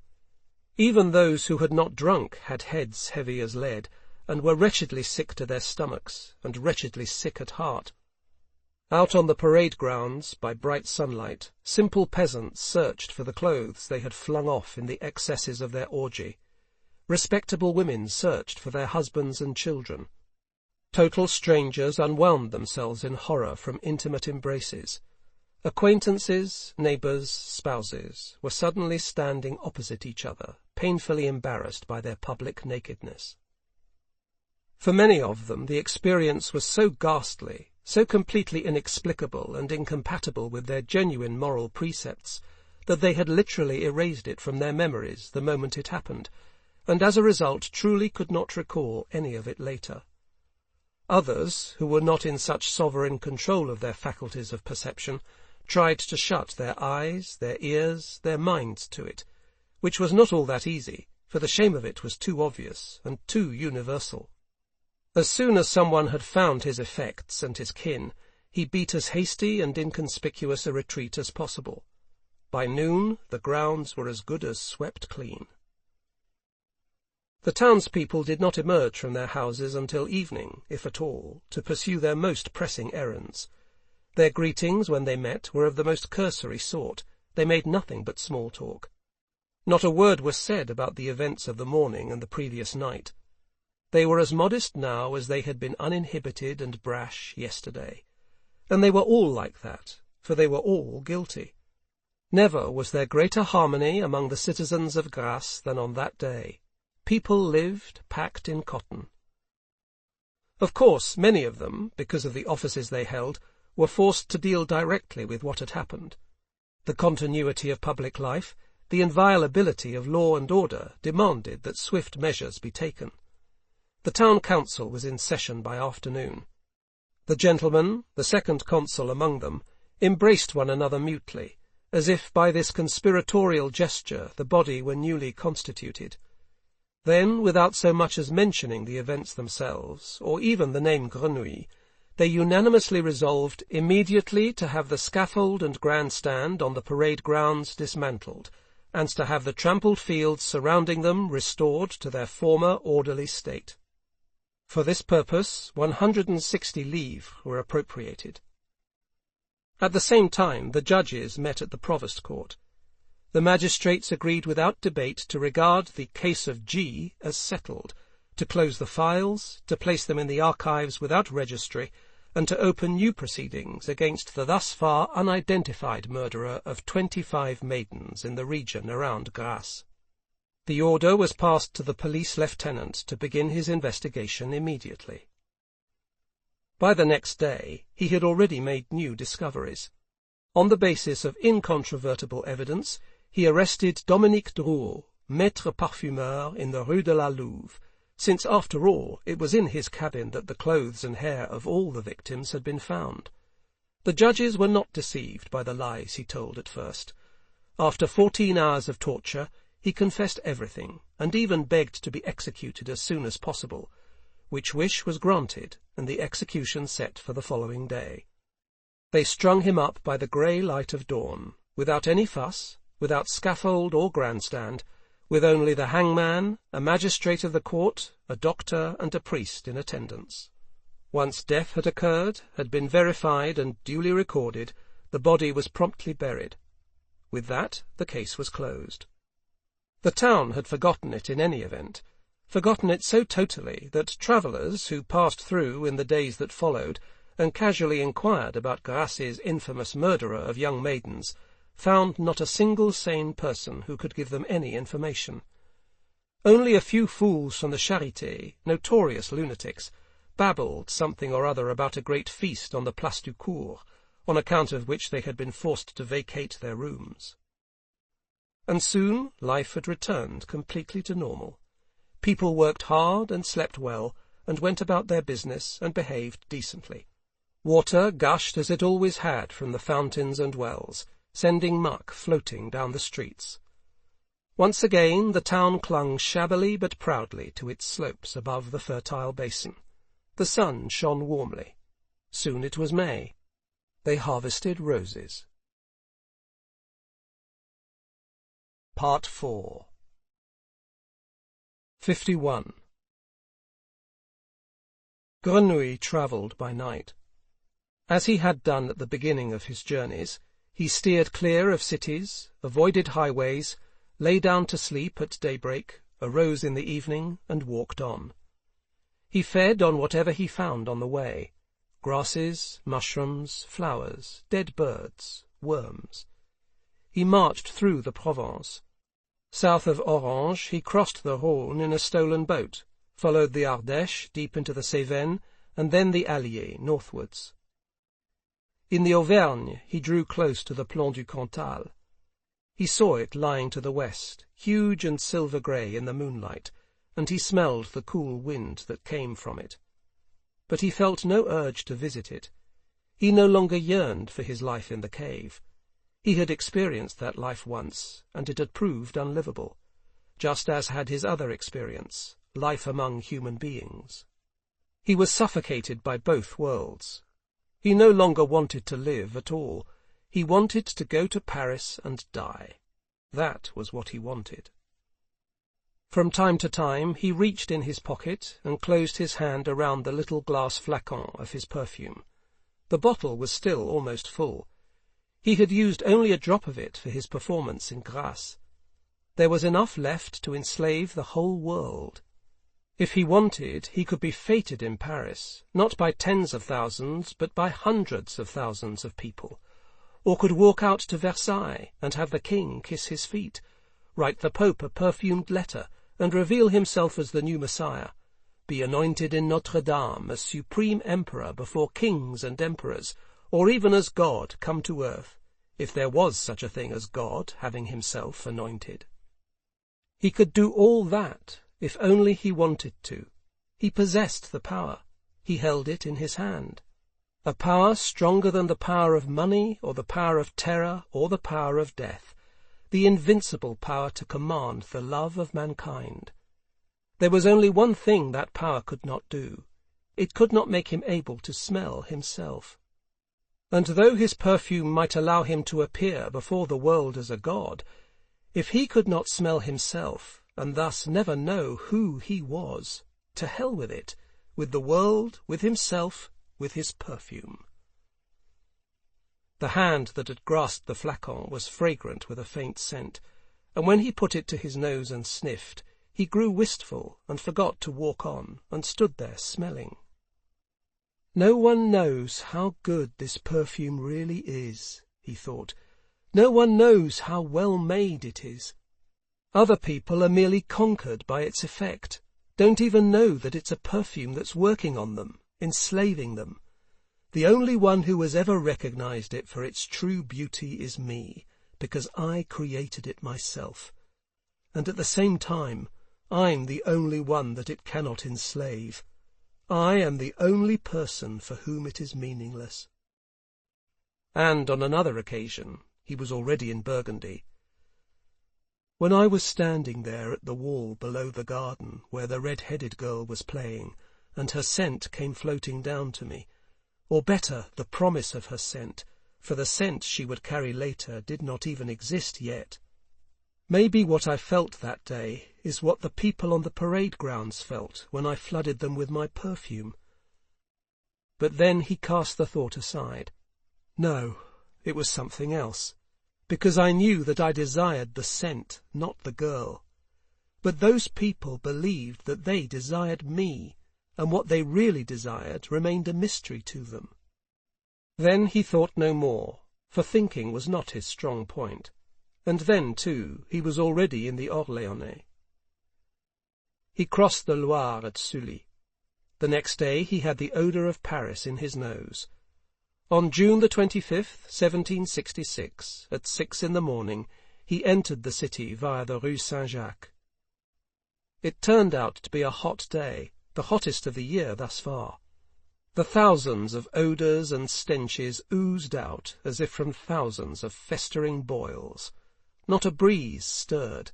Even those who had not drunk had heads heavy as lead, and were wretchedly sick to their stomachs, and wretchedly sick at heart. Out on the parade grounds, by bright sunlight, simple peasants searched for the clothes they had flung off in the excesses of their orgy. Respectable women searched for their husbands and children. Total strangers unwound themselves in horror from intimate embraces. Acquaintances, neighbours, spouses were suddenly standing opposite each other, painfully embarrassed by their public nakedness. For many of them the experience was so ghastly, so completely inexplicable and incompatible with their genuine moral precepts, that they had literally erased it from their memories the moment it happened, and as a result truly could not recall any of it later. Others, who were not in such sovereign control of their faculties of perception, tried to shut their eyes, their ears, their minds to it, which was not all that easy, for the shame of it was too obvious and too universal. As soon as someone had found his effects and his kin, he beat as hasty and inconspicuous a retreat as possible. By noon the grounds were as good as swept clean. The townspeople did not emerge from their houses until evening, if at all, to pursue their most pressing errands. Their greetings when they met were of the most cursory sort. They made nothing but small talk. Not a word was said about the events of the morning and the previous night. They were as modest now as they had been uninhibited and brash yesterday. And they were all like that, for they were all guilty. Never was there greater harmony among the citizens of Grasse than on that day. People lived packed in cotton. Of course, many of them, because of the offices they held, were forced to deal directly with what had happened. The continuity of public life, the inviolability of law and order, demanded that swift measures be taken. The town council was in session by afternoon. The gentlemen, the second consul among them, embraced one another mutely, as if by this conspiratorial gesture the body were newly constituted. Then, without so much as mentioning the events themselves, or even the name Grenouille, they unanimously resolved immediately to have the scaffold and grandstand on the parade grounds dismantled, and to have the trampled fields surrounding them restored to their former orderly state. For this purpose 160 livres were appropriated. At the same time the judges met at the provost court. The magistrates agreed without debate to regard the case of G as settled, to close the files, to place them in the archives without registry, and to open new proceedings against the thus far unidentified murderer of 25 maidens in the region around Grasse. The order was passed to the police lieutenant to begin his investigation immediately. By the next day he had already made new discoveries. On the basis of incontrovertible evidence, he arrested Dominique Drouot, maître parfumeur in the Rue de la Louve, since, after all, it was in his cabin that the clothes and hair of all the victims had been found. The judges were not deceived by the lies he told at first. After 14 hours of torture, he confessed everything, and even begged to be executed as soon as possible, which wish was granted, and the execution set for the following day. They strung him up by the grey light of dawn, without any fuss, without scaffold or grandstand, with only the hangman, a magistrate of the court, a doctor, and a priest in attendance. Once death had occurred, had been verified and duly recorded, the body was promptly buried. With that, the case was closed. The town had forgotten it in any event, forgotten it so totally that travellers who passed through in the days that followed and casually inquired about Grasse's infamous murderer of young maidens found not a single sane person who could give them any information. Only a few fools from the Charité, notorious lunatics, babbled something or other about a great feast on the Place du Cours, on account of which they had been forced to vacate their rooms. And soon life had returned completely to normal. People worked hard and slept well, and went about their business and behaved decently. Water gushed as it always had from the fountains and wells, sending muck floating down the streets. Once again the town clung shabbily but proudly to its slopes above the fertile basin. The sun shone warmly. Soon it was May. They harvested roses. Part 4. 51. Grenouille travelled by night. As he had done at the beginning of his journeys, he steered clear of cities, avoided highways, lay down to sleep at daybreak, arose in the evening, and walked on. He fed on whatever he found on the way: grasses, mushrooms, flowers, dead birds, worms. He marched through the Provence. South of Orange, he crossed the Rhône in a stolen boat, followed the Ardèche deep into the Cévennes, and then the Allier northwards. In the Auvergne, he drew close to the Plan du Cantal. He saw it lying to the west, huge and silver-grey in the moonlight, and he smelled the cool wind that came from it. But he felt no urge to visit it. He no longer yearned for his life in the cave. He had experienced that life once, and it had proved unlivable, just as had his other experience, life among human beings. He was suffocated by both worlds. He no longer wanted to live at all. He wanted to go to Paris and die. That was what he wanted. From time to time he reached in his pocket and closed his hand around the little glass flacon of his perfume. The bottle was still almost full. He had used only a drop of it for his performance in Grasse. There was enough left to enslave the whole world. If he wanted, he could be feted in Paris, not by tens of thousands, but by hundreds of thousands of people, or could walk out to Versailles and have the king kiss his feet, write the Pope a perfumed letter, and reveal himself as the new Messiah, be anointed in Notre Dame as supreme emperor before kings and emperors, or even as God come to earth, if there was such a thing as God having himself anointed. He could do all that, if only he wanted to. He possessed the power. He held it in his hand. A power stronger than the power of money, or the power of terror, or the power of death. The invincible power to command the love of mankind. There was only one thing that power could not do. It could not make him able to smell himself. And though his perfume might allow him to appear before the world as a god, if he could not smell himself, and thus never know who he was, to hell with it, with the world, with himself, with his perfume. The hand that had grasped the flacon was fragrant with a faint scent, and when he put it to his nose and sniffed, he grew wistful and forgot to walk on, and stood there smelling. No one knows how good this perfume really is, he thought. No one knows how well made it is. Other people are merely conquered by its effect, don't even know that it's a perfume that's working on them, enslaving them. The only one who has ever recognized it for its true beauty is me, because I created it myself. And at the same time, I'm the only one that it cannot enslave. I am the only person for whom it is meaningless. And on another occasion, he was already in Burgundy. When I was standing there at the wall below the garden where the red-headed girl was playing, and her scent came floating down to me, or better, the promise of her scent, for the scent she would carry later did not even exist yet. Maybe what I felt that day is what the people on the parade grounds felt when I flooded them with my perfume. But then he cast the thought aside. No, it was something else, because I knew that I desired the scent, not the girl. But those people believed that they desired me, and what they really desired remained a mystery to them. Then he thought no more, for thinking was not his strong point. And then, too, he was already in the Orléanais. He crossed the Loire at Sully. The next day he had the odour of Paris in his nose. On June the 25th, 1766, at 6 in the morning, he entered the city via the Rue Saint-Jacques. It turned out to be a hot day, the hottest of the year thus far. The thousands of odours and stenches oozed out as if from thousands of festering boils. Not a breeze stirred.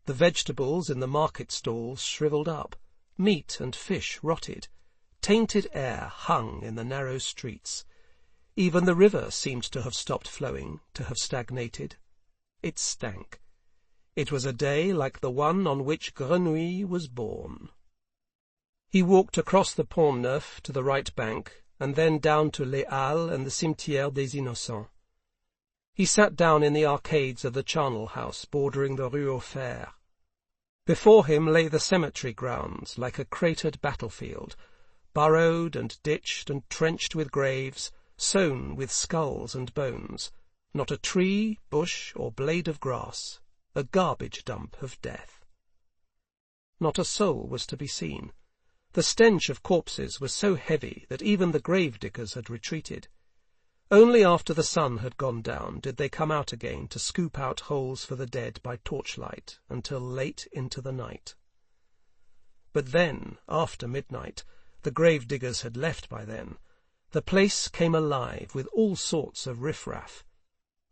The vegetables in the market stalls shrivelled up. Meat and fish rotted. Tainted air hung in the narrow streets. Even the river seemed to have stopped flowing, to have stagnated. It stank. It was a day like the one on which Grenouille was born. He walked across the Pont Neuf to the right bank, and then down to Les Halles and the Cimetière des Innocents. He sat down in the arcades of the charnel house bordering the Rue aux Fers. Before him lay the cemetery grounds, like a cratered battlefield, burrowed and ditched and trenched with graves, sown with skulls and bones, not a tree, bush, or blade of grass, a garbage dump of death. Not a soul was to be seen. The stench of corpses was so heavy that even the grave-diggers had retreated. Only after the sun had gone down did they come out again to scoop out holes for the dead by torchlight until late into the night. But then, after midnight, the grave-diggers had left by then, the place came alive with all sorts of riff-raff.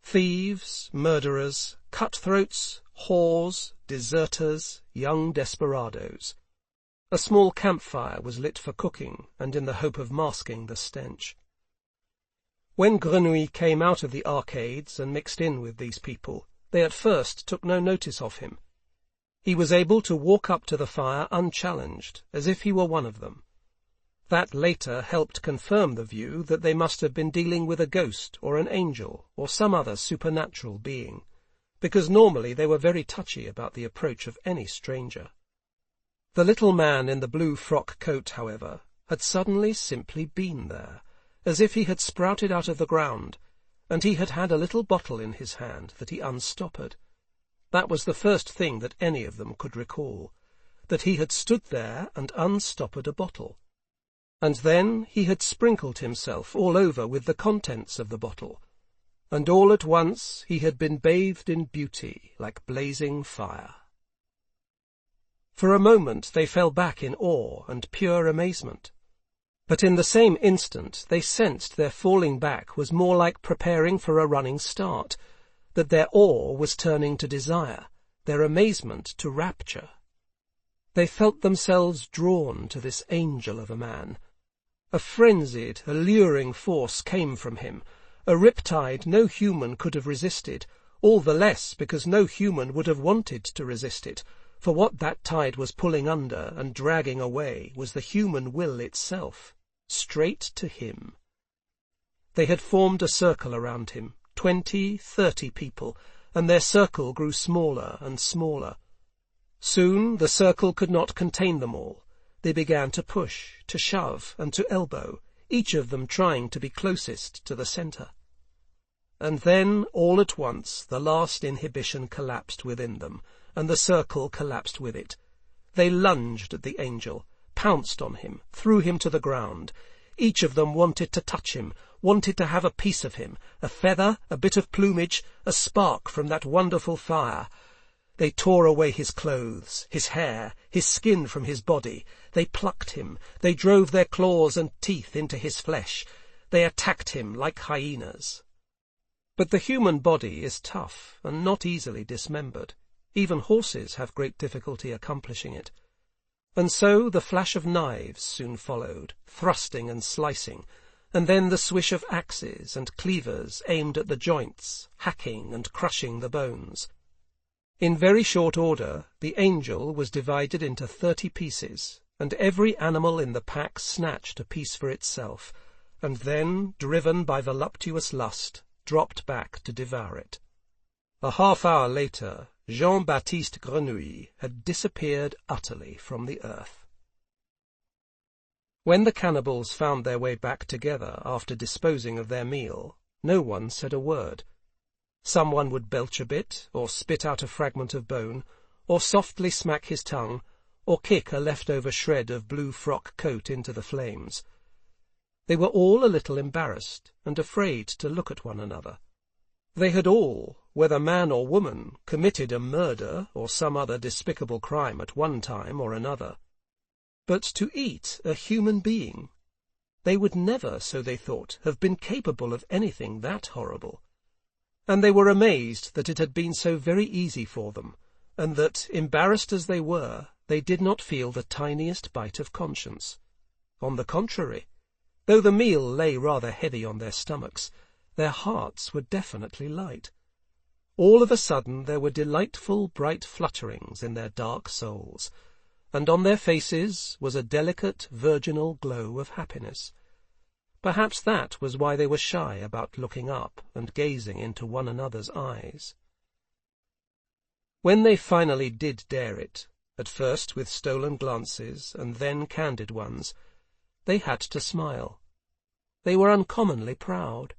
Thieves, murderers, cutthroats, whores, deserters, young desperadoes. A small campfire was lit for cooking and in the hope of masking the stench. When Grenouille came out of the arcades and mixed in with these people, they at first took no notice of him. He was able to walk up to the fire unchallenged, as if he were one of them. That later helped confirm the view that they must have been dealing with a ghost or an angel or some other supernatural being, because normally they were very touchy about the approach of any stranger. The little man in the blue frock coat, however, had suddenly simply been there, as if he had sprouted out of the ground, and he had had a little bottle in his hand that he unstoppered. That was the first thing that any of them could recall, that he had stood there and unstoppered a bottle. And then he had sprinkled himself all over with the contents of the bottle, and all at once he had been bathed in beauty like blazing fire. For a moment they fell back in awe and pure amazement. But in the same instant they sensed their falling back was more like preparing for a running start, that their awe was turning to desire, their amazement to rapture. They felt themselves drawn to this angel of a man. A frenzied, alluring force came from him, a riptide no human could have resisted, all the less because no human would have wanted to resist it, for what that tide was pulling under and dragging away was the human will itself, straight to him. They had formed a circle around him, 20, 30 people, and their circle grew smaller and smaller. Soon the circle could not contain them all. They began to push, to shove, and to elbow, each of them trying to be closest to the centre. And then, all at once, the last inhibition collapsed within them, and the circle collapsed with it. They lunged at the angel, pounced on him, threw him to the ground. Each of them wanted to touch him, wanted to have a piece of him, a feather, a bit of plumage, a spark from that wonderful fire. They tore away his clothes, his hair, his skin from his body. They plucked him. They drove their claws and teeth into his flesh. They attacked him like hyenas. But the human body is tough and not easily dismembered. Even horses have great difficulty accomplishing it. And so the flash of knives soon followed, thrusting and slicing, and then the swish of axes and cleavers aimed at the joints, hacking and crushing the bones. In very short order, the angel was divided into 30 pieces, and every animal in the pack snatched a piece for itself, and then, driven by voluptuous lust, dropped back to devour it. A half-hour later, Jean-Baptiste Grenouille had disappeared utterly from the earth. When the cannibals found their way back together after disposing of their meal, no one said a word. Someone would belch a bit, or spit out a fragment of bone, or softly smack his tongue, or kick a leftover shred of blue frock coat into the flames. They were all a little embarrassed and afraid to look at one another. They had all, whether man or woman, committed a murder or some other despicable crime at one time or another. But to eat a human being! They would never, so they thought, have been capable of anything that horrible. And they were amazed that it had been so very easy for them, and that, embarrassed as they were, they did not feel the tiniest bite of conscience. On the contrary, though the meal lay rather heavy on their stomachs, their hearts were definitely light. All of a sudden there were delightful bright flutterings in their dark souls, and on their faces was a delicate virginal glow of happiness. Perhaps that was why they were shy about looking up and gazing into one another's eyes. When they finally did dare it, at first with stolen glances and then candid ones, they had to smile. They were uncommonly proud.